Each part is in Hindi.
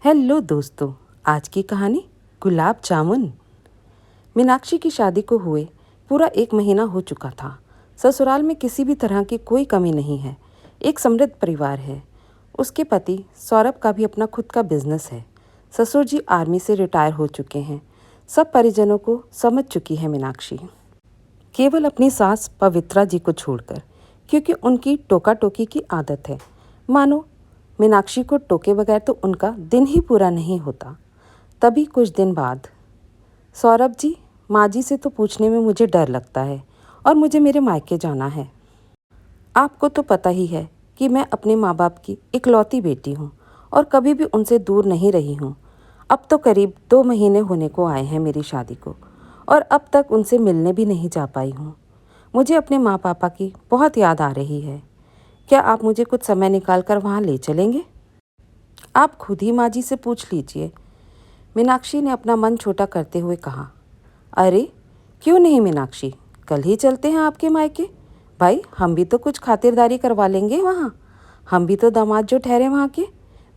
हेलो दोस्तों। आज की कहानी गुलाब जामुन। मीनाक्षी की शादी को हुए पूरा 1 महीना हो चुका था। ससुराल में किसी भी तरह की कोई कमी नहीं है। एक समृद्ध परिवार है। उसके पति सौरभ का भी अपना खुद का बिजनेस है। ससुर जी आर्मी से रिटायर हो चुके हैं। सब परिजनों को समझ चुकी है मीनाक्षी, केवल अपनी सास पवित्रा जी को छोड़कर, क्योंकि उनकी टोका टोकी की आदत है। मानो मीनाक्षी को टोके बगैर तो उनका दिन ही पूरा नहीं होता। तभी कुछ दिन बाद, सौरभ जी, माँ जी से तो पूछने में मुझे डर लगता है और मुझे मेरे मायके जाना है। आपको तो पता ही है कि मैं अपने माँ बाप की इकलौती बेटी हूँ और कभी भी उनसे दूर नहीं रही हूँ। अब तो करीब 2 महीने होने को आए हैं मेरी शादी को, और अब तक उनसे मिलने भी नहीं जा पाई हूँ। मुझे अपने माँ पापा की बहुत याद आ रही है। क्या आप मुझे कुछ समय निकाल कर वहाँ ले चलेंगे? आप खुद ही माँ जी से पूछ लीजिए, मीनाक्षी ने अपना मन छोटा करते हुए कहा। अरे क्यों नहीं मीनाक्षी, कल ही चलते हैं आपके मायके। भाई, हम भी तो कुछ खातिरदारी करवा लेंगे वहाँ। हम भी तो दामाद जो ठहरे वहाँ के।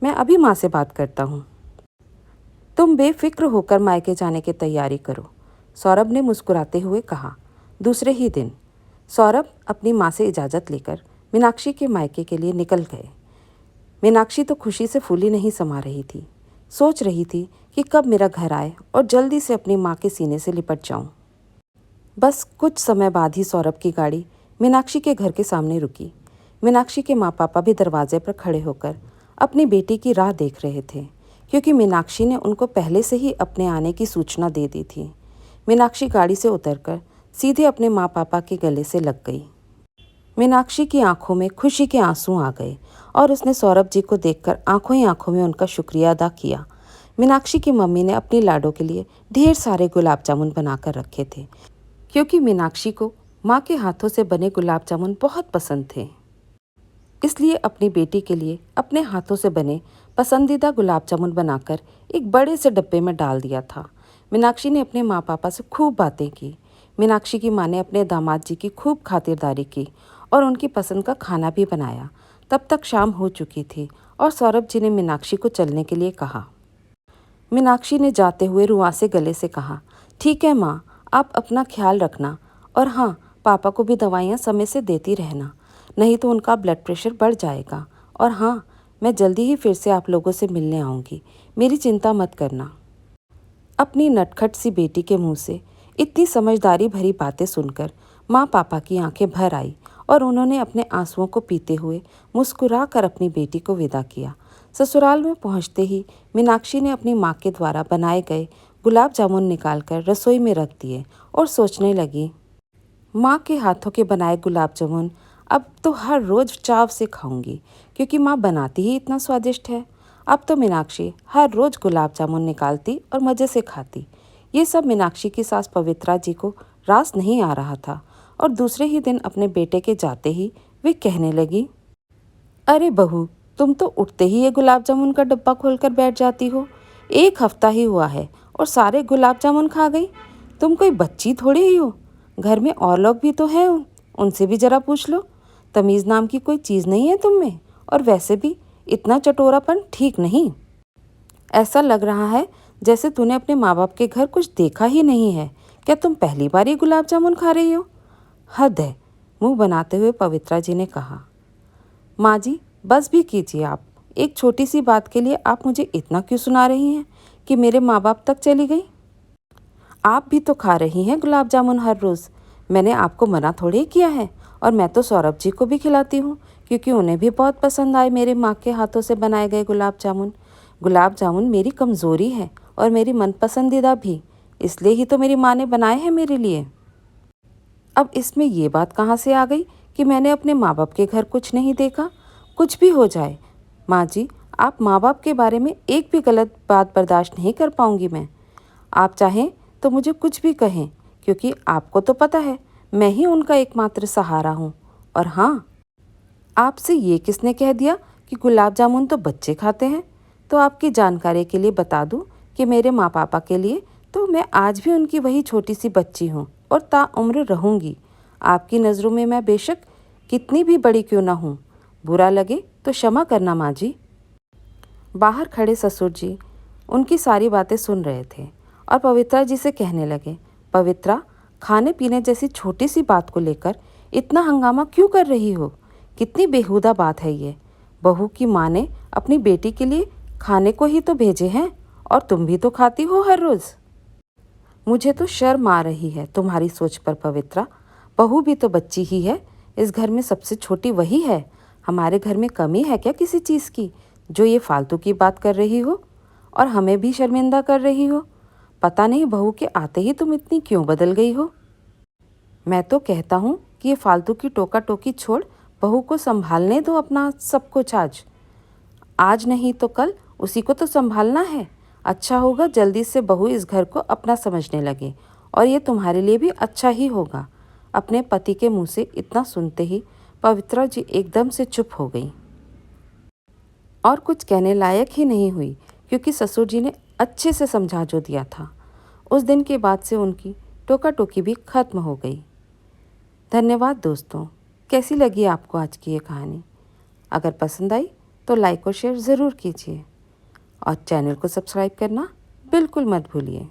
मैं अभी माँ से बात करता हूँ। तुम बेफिक्र होकर मायके जाने की तैयारी करो, सौरभ ने मुस्कुराते हुए कहा। दूसरे ही दिन सौरभ अपनी माँ से इजाज़त लेकर मीनाक्षी के मायके के लिए निकल गए। मीनाक्षी तो खुशी से फूली नहीं समा रही थी। सोच रही थी कि कब मेरा घर आए और जल्दी से अपनी माँ के सीने से लिपट जाऊं। बस कुछ समय बाद ही सौरभ की गाड़ी मीनाक्षी के घर के सामने रुकी। मीनाक्षी के माँ पापा भी दरवाजे पर खड़े होकर अपनी बेटी की राह देख रहे थे, क्योंकि मीनाक्षी ने उनको पहले से ही अपने आने की सूचना दे दी थी। मीनाक्षी गाड़ी से उतरकर सीधे अपने माँ पापा के गले से लग गई। मीनाक्षी की आंखों में खुशी के आंसू आ गए और उसने सौरभ जी को देखकर आंखों ही आंखों में उनका शुक्रिया अदा किया। मीनाक्षी की मम्मी ने अपनी लाडो के लिए ढेर सारे गुलाब जामुन बनाकर रखे थे, क्योंकि मीनाक्षी को माँ के हाथों से बने गुलाब जामुन बहुत पसंद थे। इसलिए अपनी बेटी के लिए अपने हाथों से बने पसंदीदा गुलाब जामुन बनाकर एक बड़े से डब्बे में डाल दिया था। मीनाक्षी ने अपने माँ पापा से खूब बातें की। मीनाक्षी की माँ ने अपने दामाद जी की खूब खातिरदारी की और उनकी पसंद का खाना भी बनाया। तब तक शाम हो चुकी थी और सौरभ जी ने मीनाक्षी को चलने के लिए कहा। मीनाक्षी ने जाते हुए रुआंसे गले से कहा, ठीक है माँ, आप अपना ख्याल रखना, और हाँ, पापा को भी दवाइयाँ समय से देती रहना, नहीं तो उनका ब्लड प्रेशर बढ़ जाएगा। और हाँ, मैं जल्दी ही फिर से आप लोगों से मिलने आऊँगी, मेरी चिंता मत करना। अपनी नटखट सी बेटी के मुंह से इतनी समझदारी भरी बातें सुनकर माँ पापा की आंखें भर आई और उन्होंने अपने आंसुओं को पीते हुए मुस्कुरा कर अपनी बेटी को विदा किया। ससुराल में पहुंचते ही मीनाक्षी ने अपनी माँ के द्वारा बनाए गए गुलाब जामुन निकालकर रसोई में रख दिए और सोचने लगी, माँ के हाथों के बनाए गुलाब जामुन अब तो हर रोज़ चाव से खाऊंगी, क्योंकि माँ बनाती ही इतना स्वादिष्ट है। अब तो मीनाक्षी हर रोज़ गुलाब जामुन निकालती और मज़े से खाती। ये सब मीनाक्षी की सास पवित्रा जी को रास नहीं आ रहा था, और दूसरे ही दिन अपने बेटे के जाते ही वे कहने लगी, अरे बहू, तुम तो उठते ही ये गुलाब जामुन का डब्बा खोलकर बैठ जाती हो। 1 हफ्ता ही हुआ है और सारे गुलाब जामुन खा गई। तुम कोई बच्ची थोड़ी ही हो। घर में और लोग भी तो हैं, उनसे भी जरा पूछ लो। तमीज़ नाम की कोई चीज़ नहीं है तुम में, और वैसे भी इतना चटोरापन ठीक नहीं। ऐसा लग रहा है जैसे तूने अपने माँ बाप के घर कुछ देखा ही नहीं है। क्या तुम पहली बार ही गुलाब जामुन खा रही हो? हद है, मुंह बनाते हुए पवित्रा जी ने कहा। माँ जी, बस भी कीजिए आप। एक छोटी सी बात के लिए आप मुझे इतना क्यों सुना रही हैं कि मेरे माँ बाप तक चली गई? आप भी तो खा रही हैं गुलाब जामुन हर रोज़। मैंने आपको मना थोड़ी किया है, और मैं तो सौरभ जी को भी खिलाती हूँ, क्योंकि उन्हें भी बहुत पसंद आए मेरे माँ के हाथों से बनाए गए गुलाब जामुन। गुलाब जामुन मेरी कमज़ोरी है और मेरी मनपसंदीदा भी, इसलिए ही तो मेरी माँ ने बनाए हैं मेरे लिए। अब इसमें ये बात कहाँ से आ गई कि मैंने अपने माँ बाप के घर कुछ नहीं देखा? कुछ भी हो जाए माँ जी, आप माँ बाप के बारे में एक भी गलत बात बर्दाश्त नहीं कर पाऊँगी मैं। आप चाहें तो मुझे कुछ भी कहें, क्योंकि आपको तो पता है मैं ही उनका एकमात्र सहारा हूँ। और हाँ, आपसे ये किसने कह दिया कि गुलाब जामुन तो बच्चे खाते हैं? तो आपकी जानकारी के लिए बता दूँ कि मेरे माँ पापा के लिए तो मैं आज भी उनकी वही छोटी सी बच्ची हूँ और ताउम्र रहूँगी। आपकी नज़रों में मैं बेशक कितनी भी बड़ी क्यों ना हूँ। बुरा लगे तो क्षमा करना माँ जी। बाहर खड़े ससुर जी उनकी सारी बातें सुन रहे थे और पवित्रा जी से कहने लगे, पवित्रा, खाने पीने जैसी छोटी सी बात को लेकर इतना हंगामा क्यों कर रही हो? कितनी बेहुदा बात है ये। बहू की माँ ने अपनी बेटी के लिए खाने को ही तो भेजे हैं और तुम भी तो खाती हो हर रोज़। मुझे तो शर्म आ रही है तुम्हारी सोच पर पवित्रा। बहू भी तो बच्ची ही है। इस घर में सबसे छोटी वही है। हमारे घर में कमी है क्या किसी चीज़ की जो ये फालतू की बात कर रही हो और हमें भी शर्मिंदा कर रही हो? पता नहीं बहू के आते ही तुम इतनी क्यों बदल गई हो। मैं तो कहता हूँ कि ये फालतू की टोका टोकी छोड़ बहू को संभालने दो अपना सब कुछ। आज आज नहीं तो कल उसी को तो संभालना है। अच्छा होगा जल्दी से बहू इस घर को अपना समझने लगे और ये तुम्हारे लिए भी अच्छा ही होगा। अपने पति के मुंह से इतना सुनते ही पवित्रा जी एकदम से चुप हो गई और कुछ कहने लायक ही नहीं हुई, क्योंकि ससुर जी ने अच्छे से समझा जो दिया था। उस दिन के बाद से उनकी टोका टोकी भी खत्म हो गई। धन्यवाद दोस्तों। कैसी लगी आपको आज की ये कहानी? अगर पसंद आई तो लाइक और शेयर ज़रूर कीजिए और चैनल को सब्सक्राइब करना बिल्कुल मत भूलिए।